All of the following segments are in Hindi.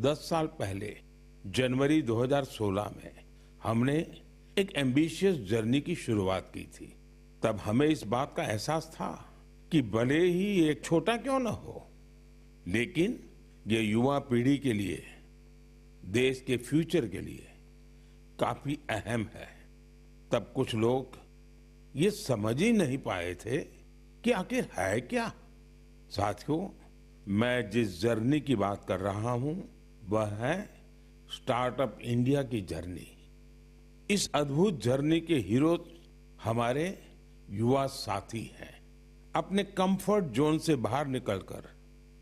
10 साल पहले जनवरी 2016 में हमने एक एम्बिशियस जर्नी की शुरुआत की थी। तब हमें इस बात का एहसास था कि भले ही एक छोटा क्यों न हो, लेकिन ये युवा पीढ़ी के लिए, देश के फ्यूचर के लिए काफी अहम है। तब कुछ लोग ये समझ ही नहीं पाए थे कि आखिर है क्या। साथियों, मैं जिस जर्नी की बात कर रहा हूं वह है स्टार्टअप इंडिया की जर्नी। इस अद्भुत जर्नी के हीरो हमारे युवा साथी हैं। अपने कंफर्ट जोन से बाहर निकलकर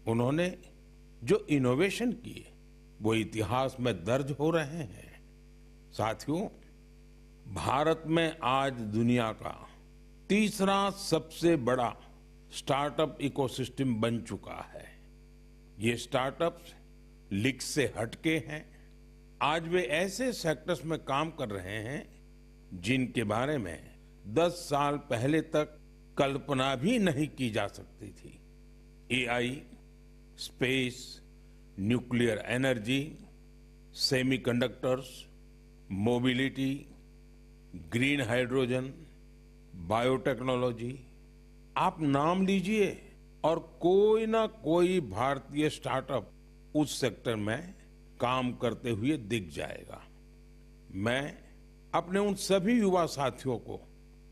उन्होंने जो इनोवेशन किए वो इतिहास में दर्ज हो रहे हैं। साथियों, भारत में आज दुनिया का तीसरा सबसे बड़ा स्टार्टअप इकोसिस्टम बन चुका है। ये स्टार्टअप्स लीग से हटके हैं। आज वे ऐसे सेक्टर्स में काम कर रहे हैं जिनके बारे में 10 साल पहले तक कल्पना भी नहीं की जा सकती थी। AI, space, nuclear energy, semiconductors, mobility, green hydrogen, biotechnology, आप नाम लीजिए और कोई ना कोई भारतीय स्टार्टअप उस सेक्टर में काम करते हुए दिख जाएगा। मैं अपने उन सभी युवा साथियों को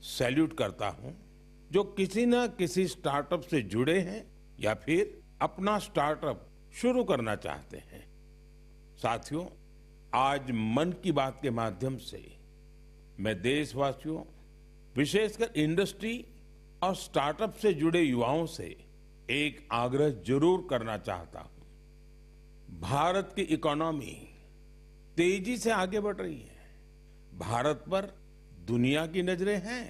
सैल्यूट करता हूं जो किसी न किसी स्टार्टअप से जुड़े हैं या फिर अपना स्टार्टअप शुरू करना चाहते हैं। साथियों, आज मन की बात के माध्यम से मैं देशवासियों, विशेषकर इंडस्ट्री और स्टार्टअप से जुड़े युवाओं से एक आग्रह जरूर करना चाहता हूं। भारत की इकोनॉमी तेजी से आगे बढ़ रही है। भारत पर दुनिया की नजरें हैं।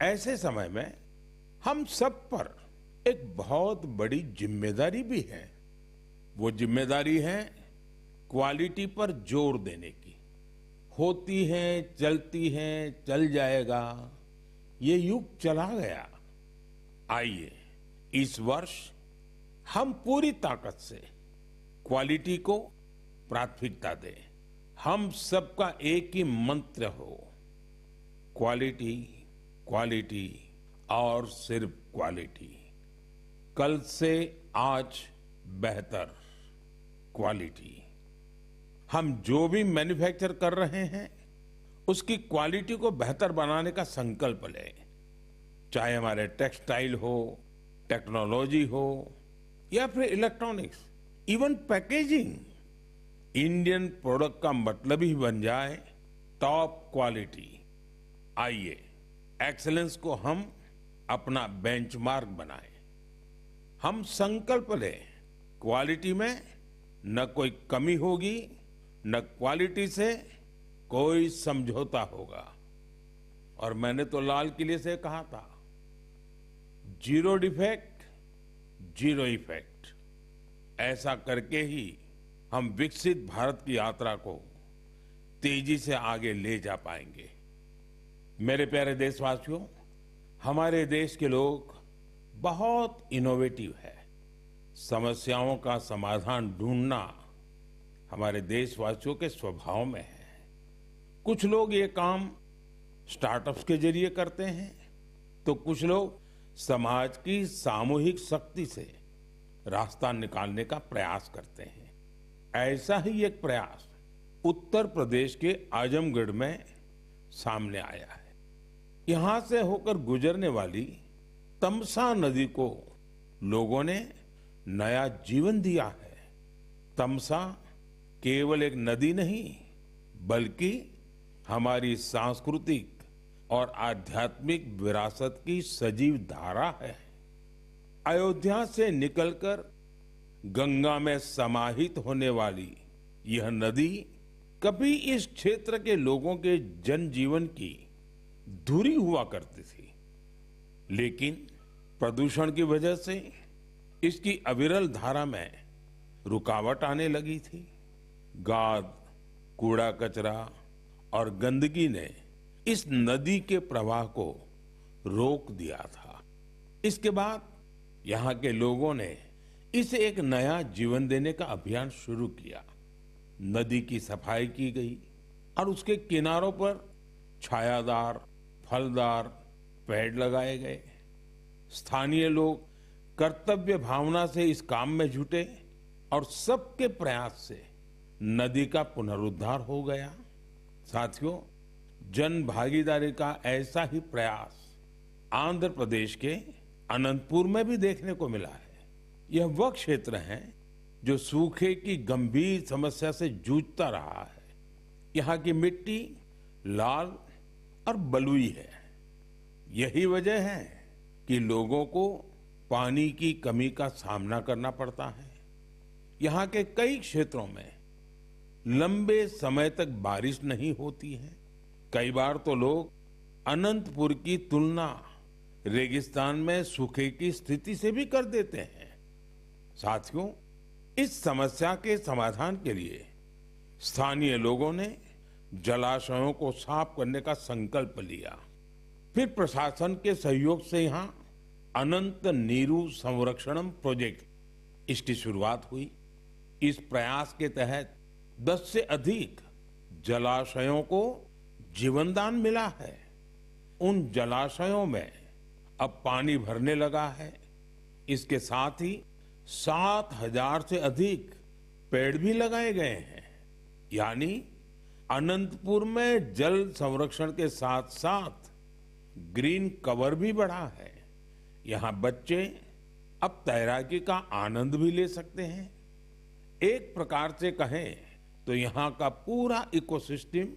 ऐसे समय में हम सब पर एक बहुत बड़ी जिम्मेदारी भी है। वो जिम्मेदारी है क्वालिटी पर जोर देने की। होती है, चलती है, चल जाएगा, ये युग चला गया। आइए इस वर्ष हम पूरी ताकत से क्वालिटी को प्राथमिकता दें। हम सबका एक ही मंत्र हो, क्वालिटी, क्वालिटी और सिर्फ क्वालिटी। कल से आज बेहतर क्वालिटी। हम जो भी मैन्युफैक्चर कर रहे हैं उसकी क्वालिटी को बेहतर बनाने का संकल्प लें। चाहे हमारे टेक्सटाइल हो, टेक्नोलॉजी हो या फिर electronics, even packaging. Indian product का मतलब ही बन जाए टॉप क्वालिटी। आइए एक्सीलेंस को हम अपना बेंचमार्क बनाएं। हम संकल्प लें, क्वालिटी में न कोई कमी होगी, न क्वालिटी से कोई समझौता होगा। और मैंने तो लाल किले से कहा था, जीरो डिफेक्ट, जीरो इफेक्ट। ऐसा करके ही हम विकसित भारत की यात्रा को तेजी से आगे ले जा पाएंगे। मेरे प्यारे देशवासियों, हमारे देश के लोग बहुत इनोवेटिव है। समस्याओं का समाधान ढूंढना हमारे देशवासियों के स्वभाव में है। कुछ लोग ये काम स्टार्टअप्स के जरिए करते हैं तो कुछ लोग समाज की सामूहिक शक्ति से रास्ता निकालने का प्रयास करते हैं। ऐसा ही एक प्रयास उत्तर प्रदेश के आजमगढ़ में सामने आया है। यहां से होकर गुजरने वाली तमसा नदी को लोगों ने नया जीवन दिया है। तमसा केवल एक नदी नहीं, बल्कि हमारी सांस्कृतिक और आध्यात्मिक विरासत की सजीव धारा है। अयोध्या से निकलकर गंगा में समाहित होने वाली यह नदी कभी इस क्षेत्र के लोगों के जनजीवन की धुरी हुआ करती थी, लेकिन प्रदूषण की वजह से इसकी अविरल धारा में रुकावट आने लगी थी। गाद, कूड़ा कचरा और गंदगी ने इस नदी के प्रवाह को रोक दिया था। इसके बाद यहाँ के लोगों ने इसे एक नया जीवन देने का अभियान शुरू किया। नदी की सफाई की गई और उसके किनारों पर छायादार, फलदार पेड़ लगाए गए। स्थानीय लोग कर्तव्य भावना से इस काम में जुटे और सबके प्रयास से नदी का पुनरुद्धार हो गया। साथियों, जन भागीदारी का ऐसा ही प्रयास आंध्र प्रदेश के अनंतपुर में भी देखने को मिला है। यह वह क्षेत्र है जो सूखे की गंभीर समस्या से जूझता रहा है। यहाँ की मिट्टी लाल और बलुई है। यही वजह है कि लोगों को पानी की कमी का सामना करना पड़ता है। यहाँ के कई क्षेत्रों में लंबे समय तक बारिश नहीं होती है। कई बार तो लोग अनंतपुर की तुलना रेगिस्तान में सूखे की स्थिति से भी कर देते हैं। साथियों, इस समस्या के समाधान के लिए स्थानीय लोगों ने जलाशयों को साफ करने का संकल्प लिया। फिर प्रशासन के सहयोग से यहाँ अनंत नीरू संरक्षणम प्रोजेक्ट, इसकी शुरुआत हुई। इस प्रयास के तहत 10 से अधिक जलाशयों को जीवनदान मिला है। उन जलाशयों में अब पानी भरने लगा है। इसके साथ ही 7,000 से अधिक पेड़ भी लगाए गए हैं। यानी अनंतपुर में जल संरक्षण के साथ साथ ग्रीन कवर भी बढ़ा है। यहाँ बच्चे अब तैराकी का आनंद भी ले सकते हैं। एक प्रकार से कहें तो यहाँ का पूरा इकोसिस्टम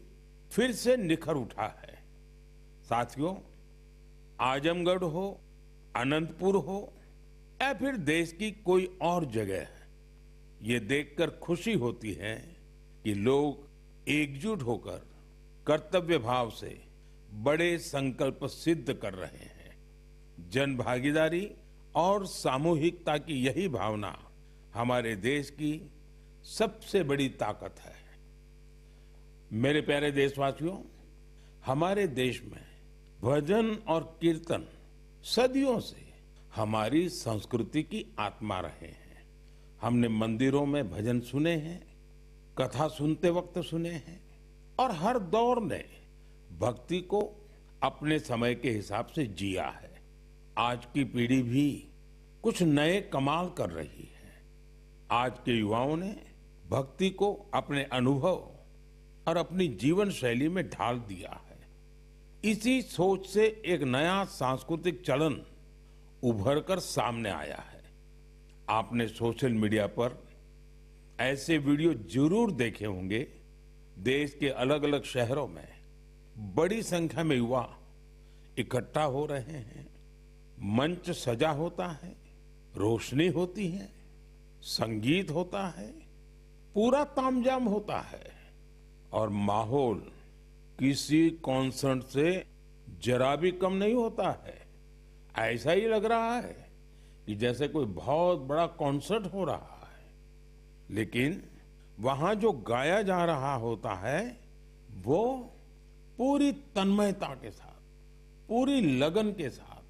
फिर से निखर उठा है। साथियों, आजमगढ़ हो, अनंतपुर हो या फिर देश की कोई और जगह, ये देखकर खुशी होती है कि लोग एकजुट होकर कर्तव्य भाव से बड़े संकल्प सिद्ध कर रहे हैं। जन भागीदारी और सामूहिकता की यही भावना हमारे देश की सबसे बड़ी ताकत है। मेरे प्यारे देशवासियों, हमारे देश में भजन और कीर्तन सदियों से हमारी संस्कृति की आत्मा रहे हैं। हमने मंदिरों में भजन सुने हैं, कथा सुनते वक्त सुने हैं और हर दौर ने भक्ति को अपने समय के हिसाब से जिया है। आज की पीढ़ी भी कुछ नए कमाल कर रही है। आज के युवाओं ने भक्ति को अपने अनुभव और अपनी जीवन शैली में ढाल दिया है। इसी सोच से एक नया सांस्कृतिक चलन उभर कर सामने आया है। आपने सोशल मीडिया पर ऐसे वीडियो जरूर देखे होंगे। देश के अलग अलग शहरों में बड़ी संख्या में युवा इकट्ठा हो रहे हैं। मंच सजा होता है, रोशनी होती है, संगीत होता है, पूरा तामझाम होता है और माहौल किसी कॉन्सर्ट से जरा भी कम नहीं होता है। ऐसा ही लग रहा है कि जैसे कोई बहुत बड़ा कॉन्सर्ट हो रहा है। लेकिन वहां जो गाया जा रहा होता है वो पूरी तन्मयता के साथ, पूरी लगन के साथ,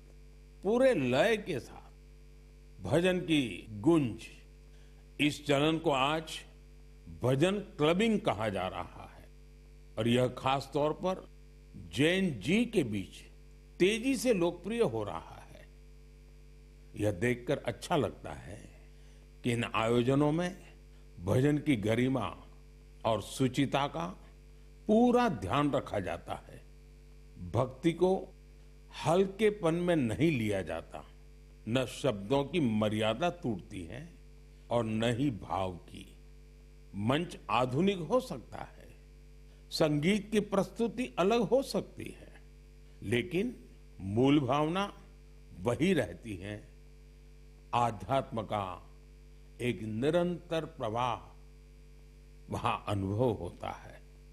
पूरे लय के साथ भजन की गूंज। इस चलन को आज भजन क्लबिंग कहा जा रहा है और यह खास तौर पर जैन जी के बीच तेजी से लोकप्रिय हो रहा है। यह देखकर अच्छा लगता है कि इन आयोजनों में भजन की गरिमा और सुचिता का पूरा ध्यान रखा जाता है। भक्ति को हल्केपन में नहीं लिया जाता। न शब्दों की मर्यादा टूटती है और न ही भाव की। मंच आधुनिक हो सकता है, संगीत की प्रस्तुति अलग हो सकती है, लेकिन मूल भावना वही रहती है। आध्यात्म का एक निरंतर प्रवाह वहां अनुभव होता है।